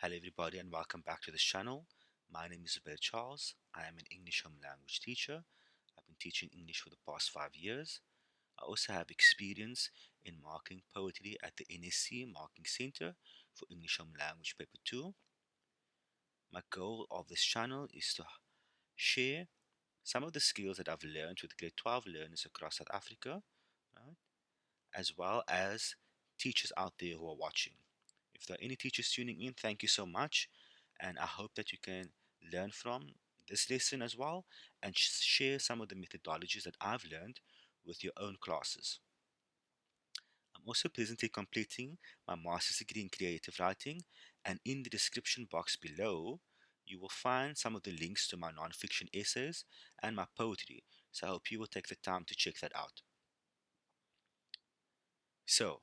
Hello everybody and welcome back to this channel. My name is Zubair Charles. I am an English home language teacher. I've been teaching English for the past 5 years. I also have experience in marking poetry at the NSC Marking Center for English Home Language Paper 2. My goal of this channel is to share some of the skills that I've learned with grade 12 learners across South Africa, right, as well as teachers out there who are watching. If there are any teachers tuning in, thank you so much. And I hope that you can learn from this lesson as well and share some of the methodologies that I've learned with your own classes. I'm also presently completing my master's degree in creative writing, and in the description box below, you will find some of the links to my nonfiction essays and my poetry. So I hope you will take the time to check that out. So,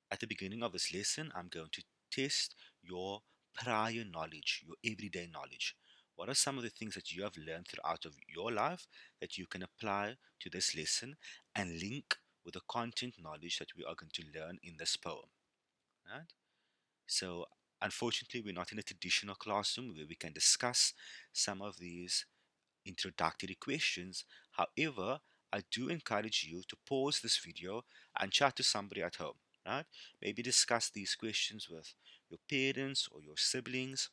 at the beginning of this lesson, I'm going to test your prior knowledge, your everyday knowledge. What are some of the things that you have learned throughout of your life that you can apply to this lesson and link with the content knowledge that we are going to learn in this poem, right? So, unfortunately, we're not in a traditional classroom where we can discuss some of these introductory questions. However, I do encourage you to pause this video and chat to somebody at home, right? Maybe discuss these questions with your parents or your siblings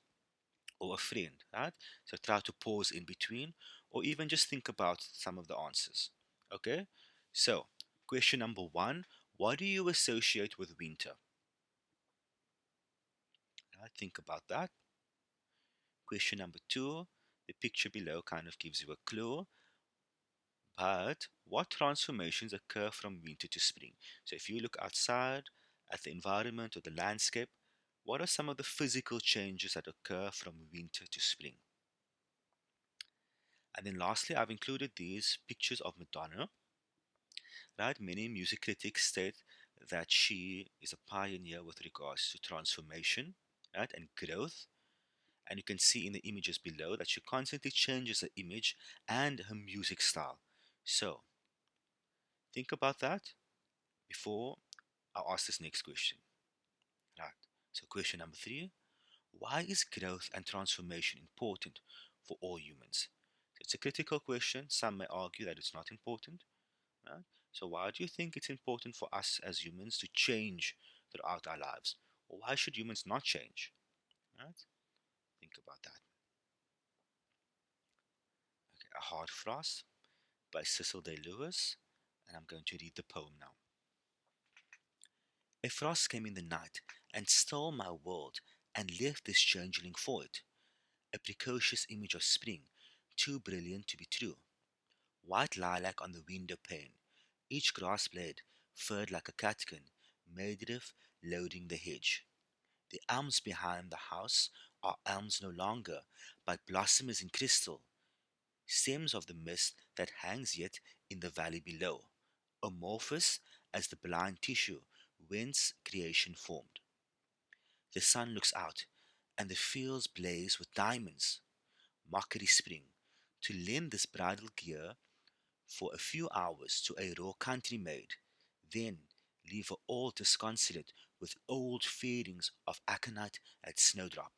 or a friend, right? So try to pause in between or even just think about some of the answers. Okay? So, question number one, what do you associate with winter? Right? Think about that. Question number two, the picture below kind of gives you a clue. But what transformations occur from winter to spring? So if you look outside at the environment or the landscape, what are some of the physical changes that occur from winter to spring? And then lastly, I've included these pictures of Madonna, right? Many music critics state that she is a pioneer with regards to transformation, right, and growth. And you can see in the images below that she constantly changes her image and her music style. So think about that before I ask this next question. Right. So question number three, why is growth and transformation important for all humans? It's a critical question. Some may argue that it's not important. Right? So why do you think it's important for us as humans to change throughout our lives? Or why should humans not change? Right? Think about that. Okay, A Hard Frost by Cecil Day Lewis. And I'm going to read the poem now. A frost came in the night and stole my world and left this changeling for it. A precocious image of spring, too brilliant to be true. White lilac on the window pane, each grass blade furred like a catkin, midriff loading the hedge. The elms behind the house are elms no longer, but blossoms in crystal, stems of the mist that hangs yet in the valley below, amorphous as the blind tissue whence creation formed. The sun looks out, and the fields blaze with diamonds. Mockery spring, to lend this bridal gear for a few hours to a raw country maid, then leave her all disconsolate with old fadings of aconite and snowdrop.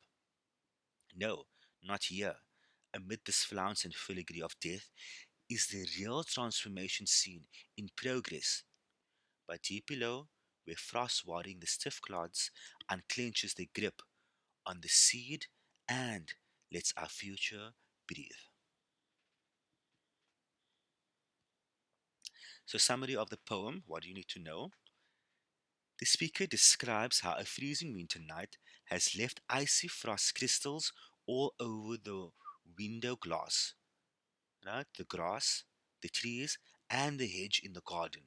No, not here. Amid this flounce and filigree of death is the real transformation scene in progress. But deep below, where frost watering the stiff clods unclenches their grip on the seed and lets our future breathe. So, summary of the poem, what do you need to know? The speaker describes how a freezing winter night has left icy frost crystals all over the window glass, right? The grass, the trees, and the hedge in the garden.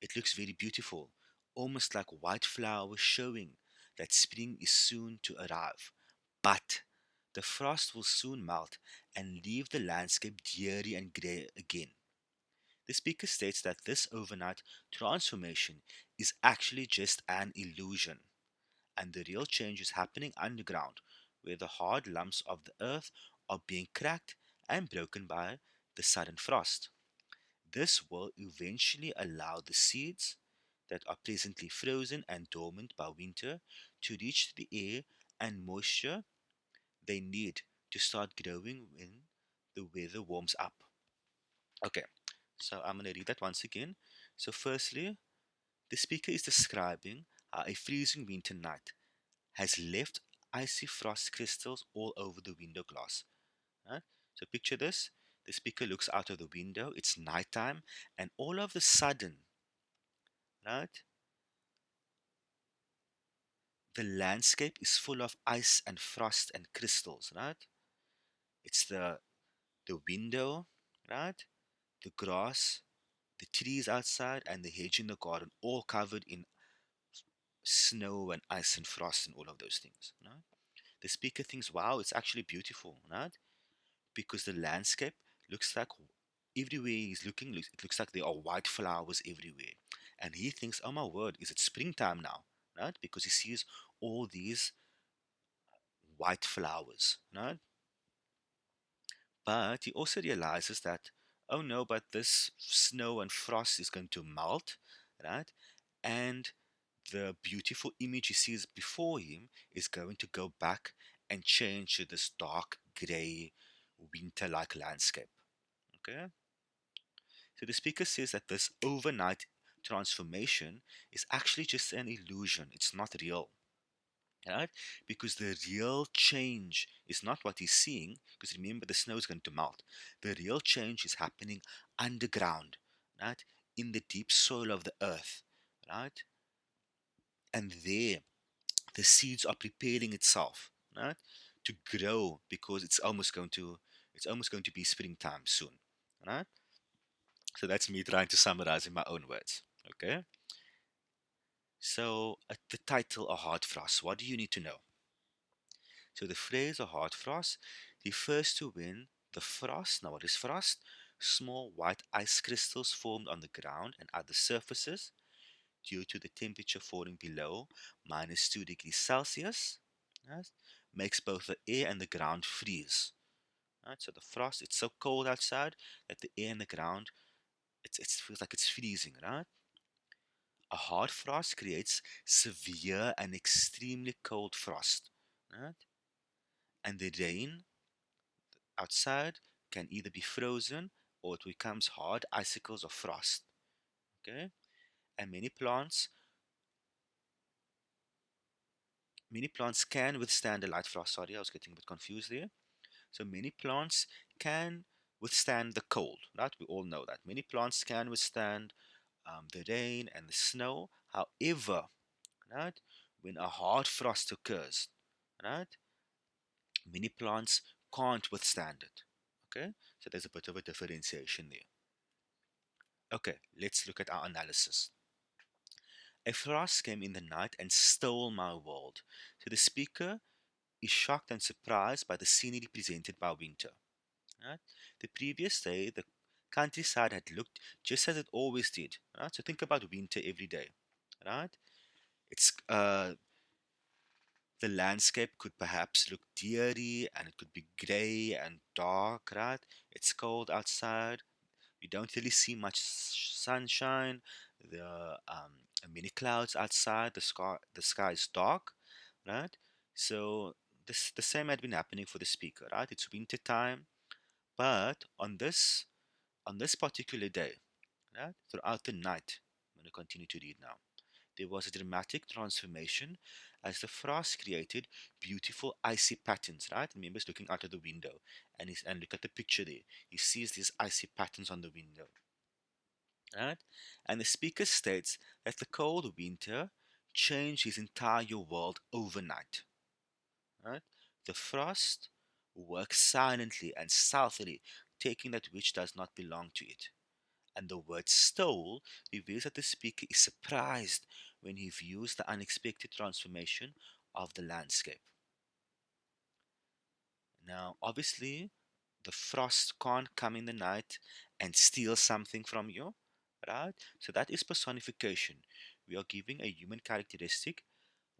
It looks very beautiful, almost like white flowers showing that spring is soon to arrive. But the frost will soon melt and leave the landscape dreary and grey again. The speaker states that this overnight transformation is actually just an illusion, and the real change is happening underground, where the hard lumps of the earth are being cracked and broken by the sudden frost. This will eventually allow the seeds that are presently frozen and dormant by winter to reach the air and moisture they need to start growing when the weather warms up. Okay, so I'm going to read that once again. So, firstly, the speaker is describing how a freezing winter night has left icy frost crystals all over the window glass. Right? So, picture this: the speaker looks out of the window, it's nighttime, and all of a sudden, right, the landscape is full of ice and frost and crystals, right? It's the window, right? The grass, the trees outside, and the hedge in the garden, all covered in snow and ice and frost and all of those things. Right? The speaker thinks, wow, it's actually beautiful, right? Because the landscape looks like everywhere he's looking, it looks like there are white flowers everywhere. And he thinks, oh my word, is it springtime now? Right? Because he sees all these white flowers, right? But he also realizes that, oh no, but this snow and frost is going to melt, right? And the beautiful image he sees before him is going to go back and change to this dark, grey, winter like landscape. Okay? So the speaker says that this overnight transformation is actually just an illusion, it's not real. Right? Because the real change is not what he's seeing, because remember the snow is going to melt. The real change is happening underground, right? In the deep soil of the earth, right? And there the seeds are preparing itself, right? To grow because it's almost going to be springtime soon. Right? So that's me trying to summarize in my own words. Okay. So the title A Hard Frost, what do you need to know? So the phrase a hard frost refers to when the frost, now what is frost? Small white ice crystals formed on the ground and other surfaces due to the temperature falling below -2 degrees Celsius, right, makes both the air and the ground freeze. Right? So the frost, it's so cold outside that the air and the ground, it feels like it's freezing, right? A hard frost creates severe and extremely cold frost, right? And the rain outside can either be frozen or it becomes hard icicles of frost. Okay, and many plants can withstand a light frost. Sorry, I was getting a bit confused there. So many plants can withstand the cold. Right, we all know that many plants can withstand the rain and the snow. However, right, when a hard frost occurs, right, many plants can't withstand it. Okay, so there's a bit of a differentiation there. Okay, let's look at our analysis. A frost came in the night and stole my world. So the speaker is shocked and surprised by the scenery presented by winter. Right? The previous day, the countryside had looked just as it always did. Right? So think about winter every day. Right? It's the landscape could perhaps look dreary and it could be grey and dark. Right? It's cold outside. We don't really see much sunshine. There are many clouds outside. The sky is dark, right? So the same had been happening for the speaker, right? It's winter time, but on this particular day, right, throughout the night, I'm going to continue to read now. There was a dramatic transformation as the frost created beautiful icy patterns, right? Remember, he's looking out of the window and look at the picture there. He sees these icy patterns on the window, right? And the speaker states that the cold winter changed his entire world overnight, right? The frost works silently and stealthily, taking that which does not belong to it. And the word stole reveals that the speaker is surprised when he views the unexpected transformation of the landscape. Now, obviously, the frost can't come in the night and steal something from you, right? So that is personification. We are giving a human characteristic,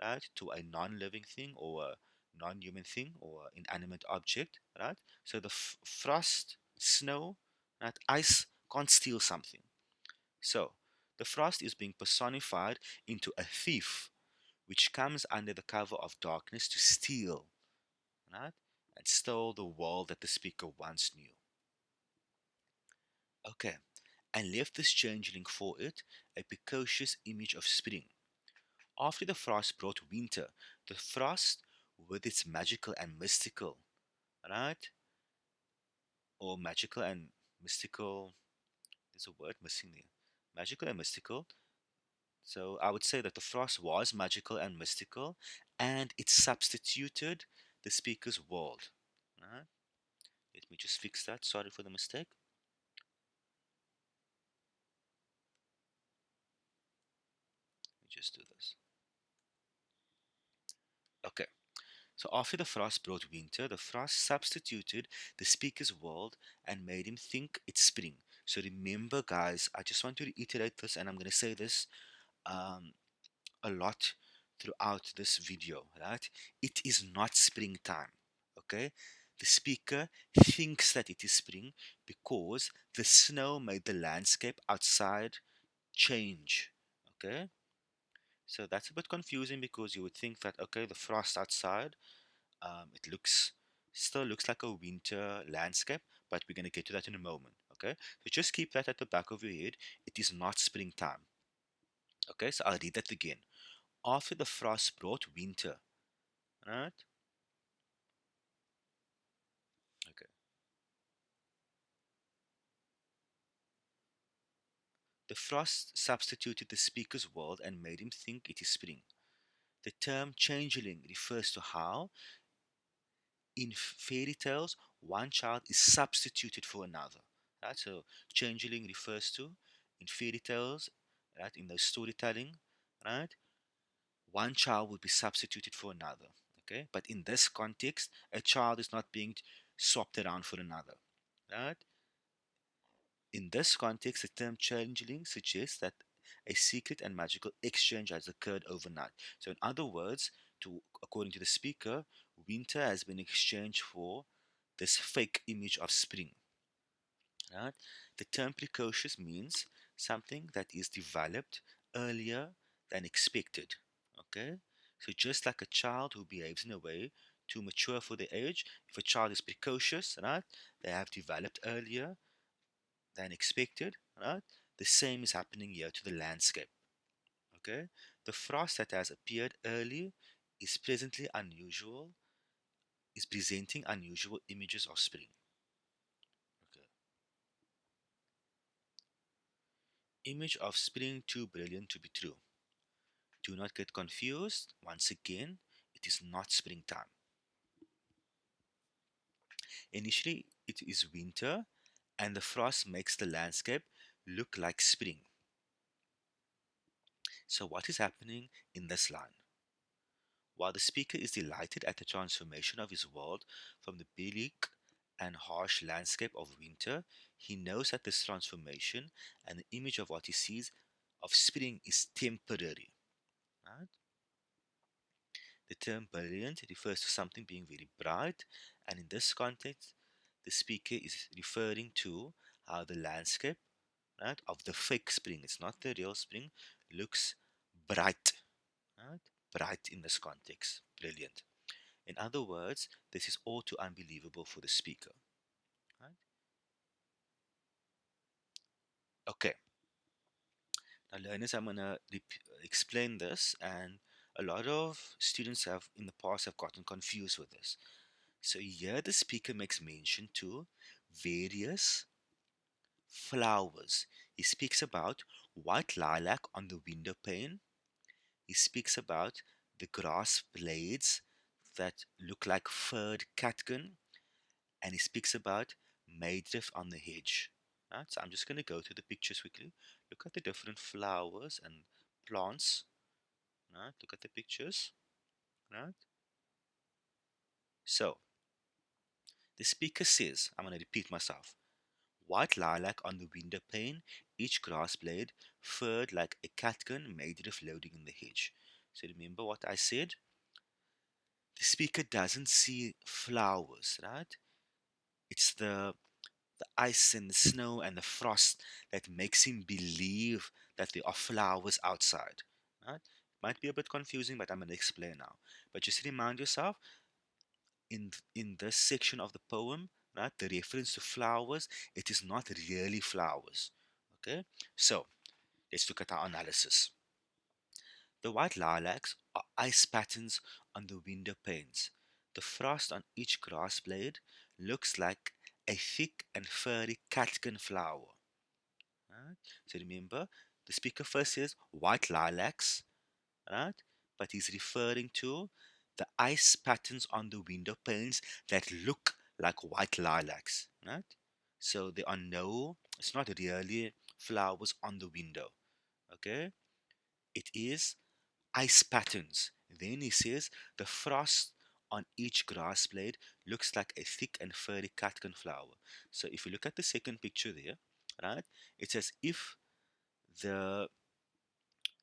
right, to a non-living thing or a non-human thing or inanimate object, right? So the frost, snow, right, ice can't steal something. So the frost is being personified into a thief, which comes under the cover of darkness to steal, right? And stole the world that the speaker once knew. Okay, and left this changeling for it a precocious image of spring. After the frost brought winter, the frost with its magical and mystical, right? Or magical and mystical, there's a word missing there. Magical and mystical. So I would say that the frost was magical and mystical, and it substituted the speaker's world. Right? Let me just fix that. Sorry for the mistake. Let me just do this. Okay. So after the frost brought winter, the frost substituted the speaker's world and made him think it's spring. So remember, guys, I just want to reiterate this, and I'm going to say this um, a lot throughout this video, right? It is not springtime, okay? The speaker thinks that it is spring because the snow made the landscape outside change, okay? So that's a bit confusing because you would think that, okay, the frost outside, it still looks like a winter landscape, but we're going to get to that in a moment, okay? So just keep that at the back of your head. It is not springtime, okay? So I'll read that again. After the frost brought winter, right? Okay. The frost substituted the speaker's world and made him think it is spring. The term changeling refers to how, in fairy tales, one child is substituted for another. Right? So, changeling refers to, in fairy tales, right, in the storytelling, right, one child would be substituted for another. Okay, but in this context, a child is not being swapped around for another. Right? In this context, the term changeling suggests that a secret and magical exchange has occurred overnight. So, in other words, according to the speaker, winter has been exchanged for this fake image of spring. Right? The term precocious means something that is developed earlier than expected. Okay? So, just like a child who behaves in a way too mature for their age, if a child is precocious, right, they have developed earlier than expected, right? The same is happening here to the landscape. Okay, the frost that has appeared early is presently unusual, is presenting unusual images of spring. Okay, image of spring too brilliant to be true. Do not get confused. Once again, it is not springtime. Initially, it is winter, and the frost makes the landscape look like spring. So, what is happening in this line? While the speaker is delighted at the transformation of his world from the bleak and harsh landscape of winter, he knows that this transformation and the image of what he sees of spring is temporary. Right? The term brilliant refers to something being very bright, and in this context, the speaker is referring to how the landscape, right, of the fake spring, it's not the real spring, looks bright. Right? Bright in this context. Brilliant. In other words, this is all too unbelievable for the speaker. Right? Okay, now learners, I'm gonna explain this, and a lot of students have in the past have gotten confused with this. So here the speaker makes mention to various flowers. He speaks about white lilac on the window pane. He speaks about the grass blades that look like furred catkin, and he speaks about Maydrift on the hedge. Right? So I'm just going to go through the pictures quickly. Look at the different flowers and plants. Right? Look at the pictures. Right? So the speaker says, I'm going to repeat myself. White lilac on the window pane, each grass blade furred like a catkin Maydrift loading in the hedge. So remember what I said? The speaker doesn't see flowers, right? It's the ice and the snow and the frost that makes him believe that there are flowers outside. Right? Might be a bit confusing, but I'm going to explain now. But just remind yourself, in this section of the poem, right, the reference to flowers, it is not really flowers. Okay, so let's look at our analysis. The white lilacs are ice patterns on the window panes. The frost on each grass blade looks like a thick and furry catkin flower. Right? So remember, the speaker first says white lilacs, right? But he's referring to the ice patterns on the window panes that look like white lilacs, right? So there are no, it's not really flowers on the window, okay? It is ice patterns. Then he says the frost on each grass blade looks like a thick and furry catkin flower. So if you look at the second picture there, right, it's as if the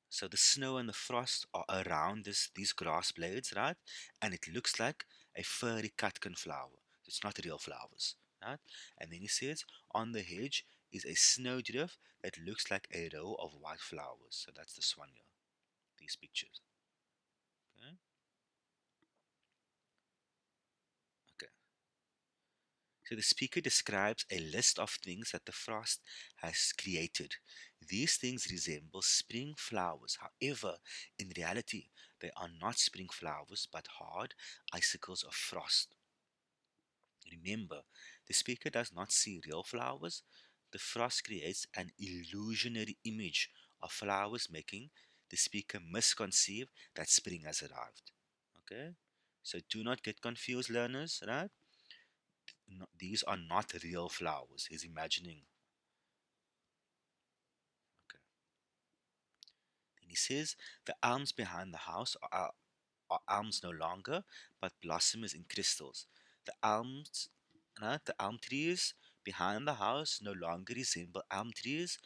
so the snow and the frost are around these grass blades, right? And it looks like a furry catkin flower. It's not real flowers, right? And then he says on the hedge is a snowdrift that looks like a row of white flowers. So that's this one here, these pictures. Okay. Okay. So the speaker describes a list of things that the frost has created. These things resemble spring flowers. However, in reality, they are not spring flowers but hard icicles of frost. Remember, the speaker does not see real flowers. The frost creates an illusionary image of flowers, making the speaker misconceive that spring has arrived. Okay? So do not get confused, learners, right? No, these are not real flowers. He's imagining. Okay. Then he says the elms behind the house are elms no longer, but blossoms in crystals. The elms, the elm trees behind the house no longer resemble elm trees,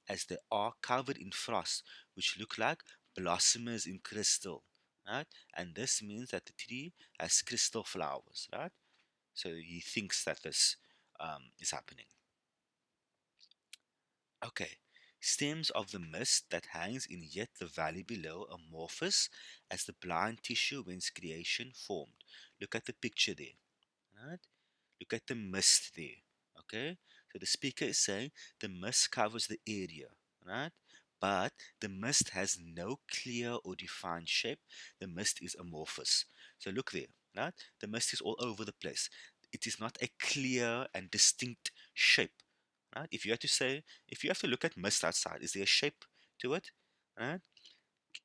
as they are covered in frost, which look like blossoms in crystal. Right? And this means that the tree has crystal flowers. Right? So he thinks that this is happening. Okay. Stems of the mist that hangs in yet the valley below amorphous as the blind tissue whence creation formed. Look at the picture there. Right? Look at the mist there. Okay? So the speaker is saying the mist covers the area, right? But the mist has no clear or defined shape. The mist is amorphous. So look there, right? The mist is all over the place. It is not a clear and distinct shape. Right? If you have to say, if you have to look at mist outside, is there a shape to it? Right?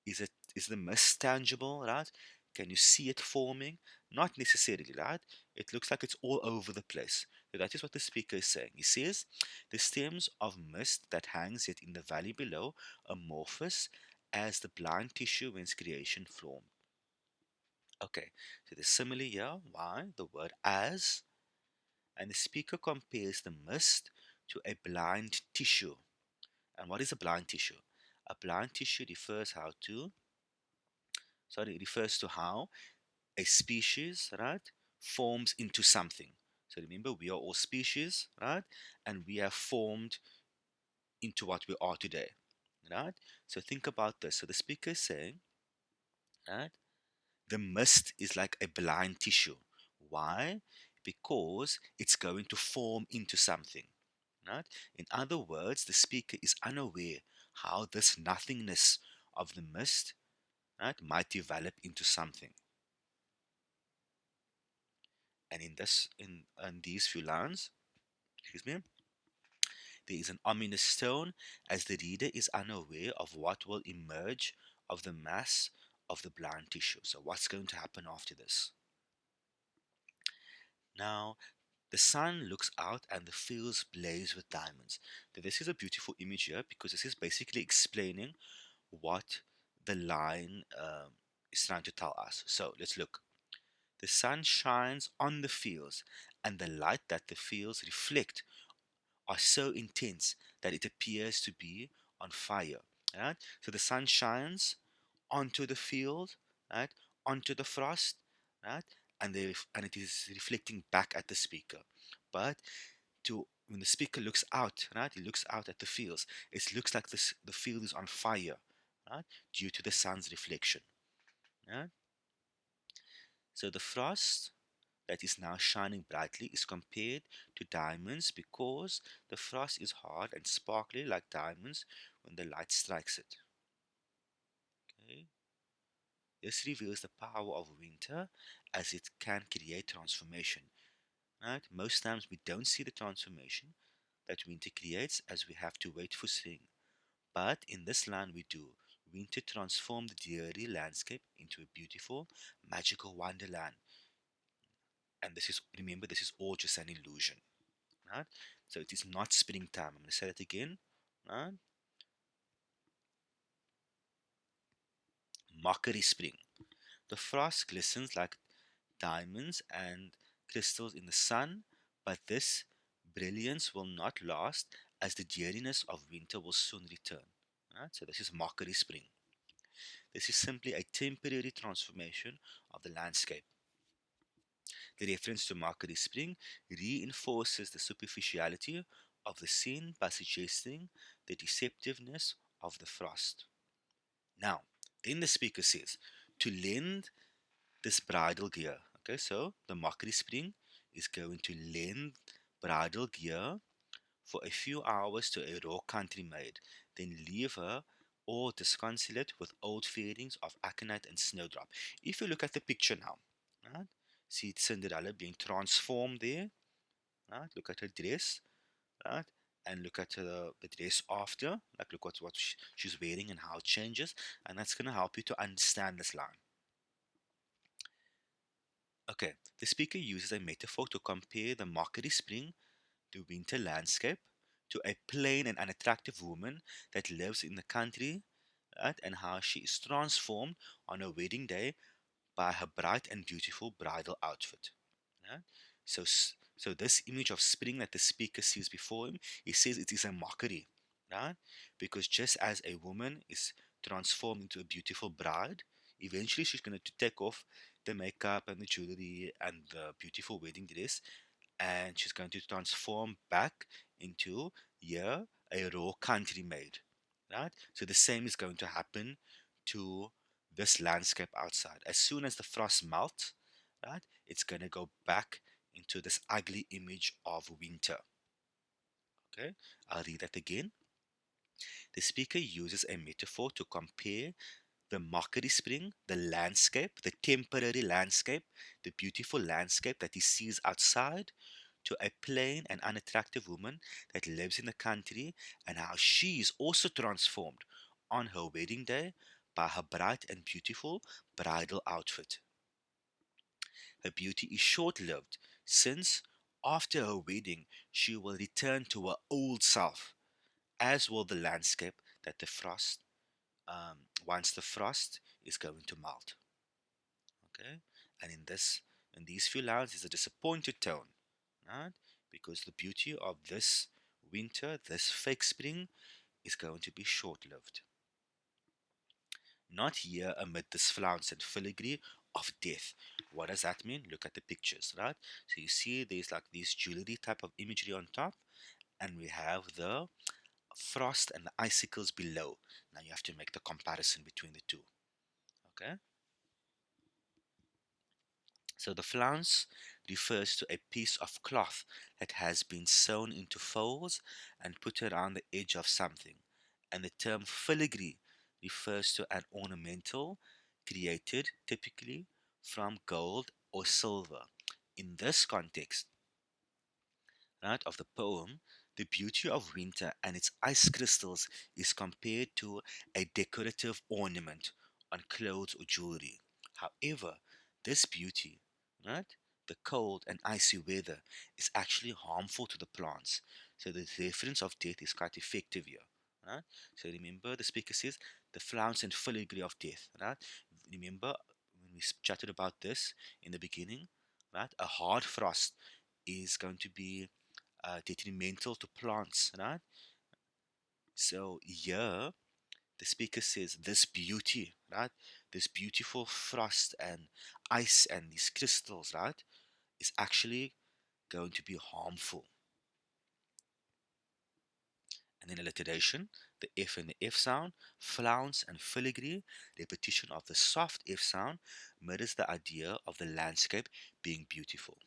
Is the mist tangible, right? Can you see it forming? Not necessarily, right? It looks like it's all over the place. So that is what the speaker is saying. He says the stems of mist that hangs yet in the valley below, amorphous as the blind tissue whence creation formed. Okay, so the simile here, why? The word as, and the speaker compares the mist to a blind tissue. And what is a blind tissue? A blind tissue refers to how a species, right, forms into something. So remember, we are all species, right? And we have formed into what we are today, right? So think about this. So the speaker is saying, right, the mist is like a blind tissue. Why? Because it's going to form into something, right? In other words, the speaker is unaware how this nothingness of the mist, right, might develop into something. And in these few lines, excuse me, there is an ominous tone as the reader is unaware of what will emerge of the mass of the blind tissue. So what's going to happen after this? Now, the sun looks out and the fields blaze with diamonds. So this is a beautiful image here because this is basically explaining what the line is trying to tell us. So let's look. The sun shines on the fields, and the light that the fields reflect are so intense that it appears to be on fire. Right? So the sun shines onto the field, right? Onto the frost, right? And it is reflecting back at the speaker. But to when the speaker looks out, right? He looks out at the fields. It looks like the field is on fire, right, due to the sun's reflection. Right? So the frost that is now shining brightly is compared to diamonds because the frost is hard and sparkly like diamonds when the light strikes it. Okay? This reveals the power of winter as it can create transformation. Right? Most times we don't see the transformation that winter creates as we have to wait for spring. But in this land we do. Winter transformed the dreary landscape into a beautiful, magical wonderland. And this is, remember, this is all just an illusion. Right? So it is not springtime. I'm going to say that again. Right? Mockery spring. The frost glistens like diamonds and crystals in the sun, but this brilliance will not last as the dreariness of winter will soon return. Right? So this is mockery spring. This is simply a temporary transformation of the landscape. The reference to mockery spring reinforces the superficiality of the scene by suggesting the deceptiveness of the frost. Now, then the speaker says, to lend this bridal gear. Okay, so the mockery spring is going to lend bridal gear for a few hours to a raw country maid, then leave her all disconsolate with old fairings of aconite and snowdrop. If you look at the picture now, right, see Cinderella being transformed there, right? Look at her dress, right? And look at the dress after, like look what she's wearing and how it changes, and that's going to help you to understand this line. Okay, the speaker uses a metaphor to compare the mockery spring, the winter landscape, to a plain and unattractive woman that lives in the country, right, and how she is transformed on her wedding day by her bright and beautiful bridal outfit. Right? So this image of spring that the speaker sees before him, he says it is a mockery, right? Because just as a woman is transformed into a beautiful bride, eventually she's going to take off the makeup and the jewelry and the beautiful wedding dress, and she's going to transform back into, yeah, a raw country maid, right? So the same is going to happen to this landscape outside. As soon as the frost melts, right, it's going to go back into this ugly image of winter. Okay, I'll read that again. The speaker uses a metaphor to compare the mockery spring, the landscape, the temporary landscape, the beautiful landscape that he sees outside, to a plain and unattractive woman that lives in the country, and how she is also transformed on her wedding day by her bright and beautiful bridal outfit. Her beauty is short lived, since after her wedding she will return to her old self, as will the landscape that the frost, once the frost is going to melt. Okay, and in these few lines is a disappointed tone, right? Because the beauty of this winter, this fake spring, is going to be short lived. Not here amid this flounce and filigree of death. What does that mean? Look at the pictures, right? So you see there's like this jewelry type of imagery on top, and we have the frost and the icicles below. Now you have to make the comparison between the two. Okay? So the flounce refers to a piece of cloth that has been sewn into folds and put around the edge of something. And the term filigree refers to an ornamental created typically from gold or silver. In this context, right, of the poem, the beauty of winter and its ice crystals is compared to a decorative ornament on clothes or jewelry. However, this beauty, right, the cold and icy weather, is actually harmful to the plants. So the reference of death is quite effective here. Right? So remember, the speaker says the flounce and filigree of death. Right? Remember when we chatted about this in the beginning, right? A hard frost is going to be detrimental to plants, right? So here the speaker says this beauty, right? This beautiful frost and ice and these crystals, right, is actually going to be harmful. And then alliteration. The F and the F sound, flounce and filigree, repetition of the soft F sound, mirrors the idea of the landscape being beautiful.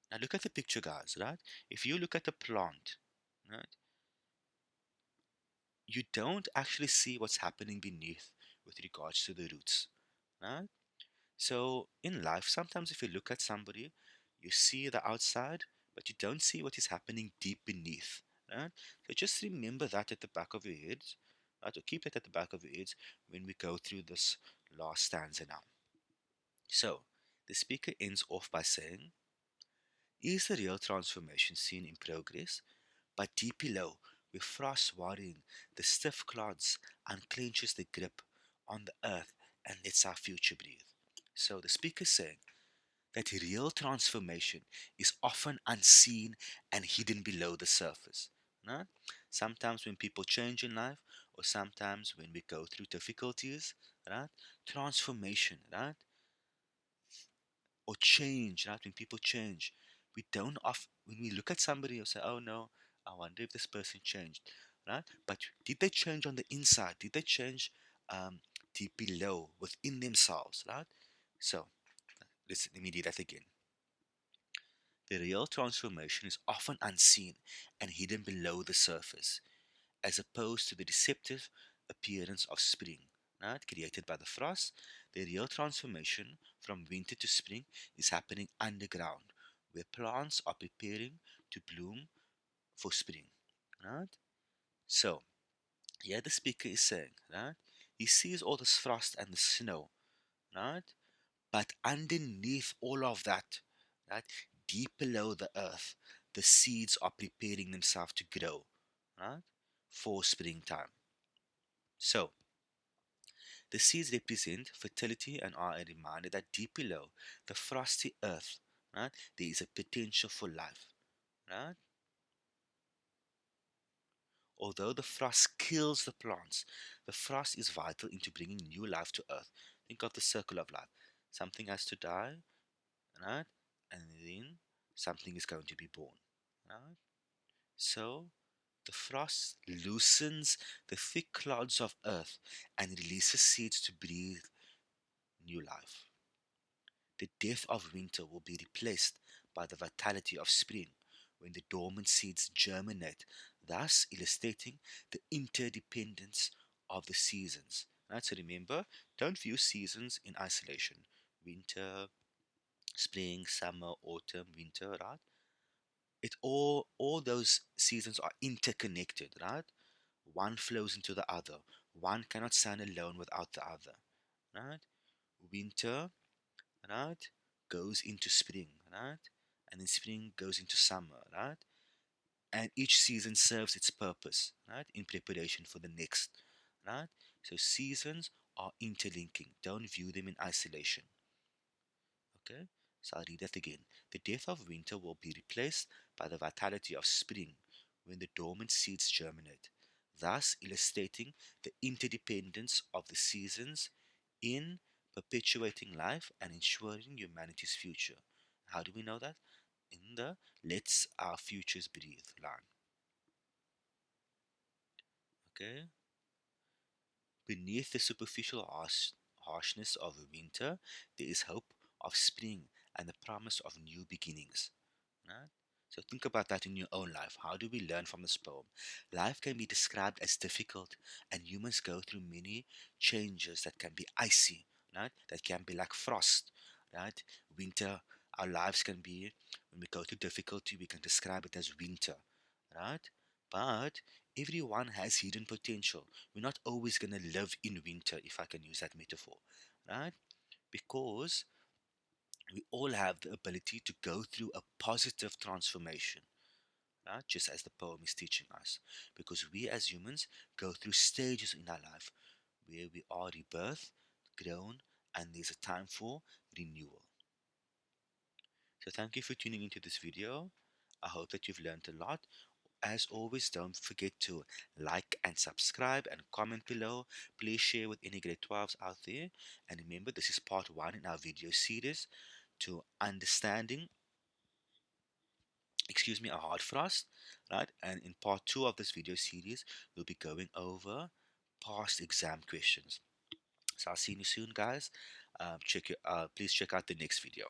Now look at the picture, guys, right? If you look at a plant, right, you don't actually see what's happening beneath with regards to the roots, right? So in life, sometimes if you look at somebody, you see the outside, but you don't see what is happening deep beneath, right? So just remember that at the back of your heads, right? Or keep it at the back of your heads when we go through this last stanza now. So the speaker ends off by saying, is the real transformation seen in progress? But deep below, where frost worrying, the stiff clods unclenches the grip on the earth and lets our future breathe. So the speaker is saying that real transformation is often unseen and hidden below the surface. Right? Sometimes when people change in life, or sometimes when we go through difficulties, right? Transformation, right? Or change, right? When people change, we don't off when we look at somebody and say, "Oh no, I wonder if this person changed," right? But did they change on the inside? Did they change um, deep below within themselves, right? So let me do that again. The real transformation is often unseen and hidden below the surface, as opposed to the deceptive appearance of spring, right, created by the frost. The real transformation from winter to spring is happening underground, where plants are preparing to bloom for spring. Right? So, here the speaker is saying, right, he sees all this frost and the snow, right? But underneath all of that, right, deep below the earth, the seeds are preparing themselves to grow, right, for springtime. So, the seeds represent fertility and are a reminder that deep below the frosty earth, right, there is a potential for life, right? Although the frost kills the plants, the frost is vital into bringing new life to earth. Think of the circle of life. Something has to die, right? And then something is going to be born, right? So the frost loosens the thick clouds of earth and releases seeds to breathe new life. The death of winter will be replaced by the vitality of spring when the dormant seeds germinate, thus illustrating the interdependence of the seasons. Right? So remember, don't view seasons in isolation. Winter, spring, summer, autumn, winter, right? It all those seasons are interconnected, right? One flows into the other. One cannot stand alone without the other. Right? Winter, right, goes into spring, right? And then spring goes into summer, right? And each season serves its purpose, right? In preparation for the next, right? So seasons are interlinking. Don't view them in isolation. Okay? So I'll read that again. The death of winter will be replaced by the vitality of spring when the dormant seeds germinate, thus illustrating the interdependence of the seasons in perpetuating life and ensuring humanity's future. How do we know that? In the Let's Our Futures Breathe line. Okay? Beneath the superficial harshness of winter, there is hope of spring and the promise of new beginnings. Right? So think about that in your own life. How do we learn from this poem? Life can be described as difficult, and humans go through many changes that can be icy, right? That can be like frost, right? Winter, our lives can be, when we go through difficulty, we can describe it as winter, right? But everyone has hidden potential. We're not always going to live in winter, if I can use that metaphor, right? Because we all have the ability to go through a positive transformation, right? Just as the poem is teaching us. Because we as humans go through stages in our life where we are rebirthed, grown, and there's a time for renewal. So thank you for tuning into this video. I hope that you've learned a lot. As always, don't forget to like and subscribe and comment below. Please share with any grade 12s out there. And remember, this is part 1 in our video series to understanding excuse me, a hard frost, right? And in part two of this video series, we'll be going over past exam questions. So I'll see you soon, guys. Please check out the next video.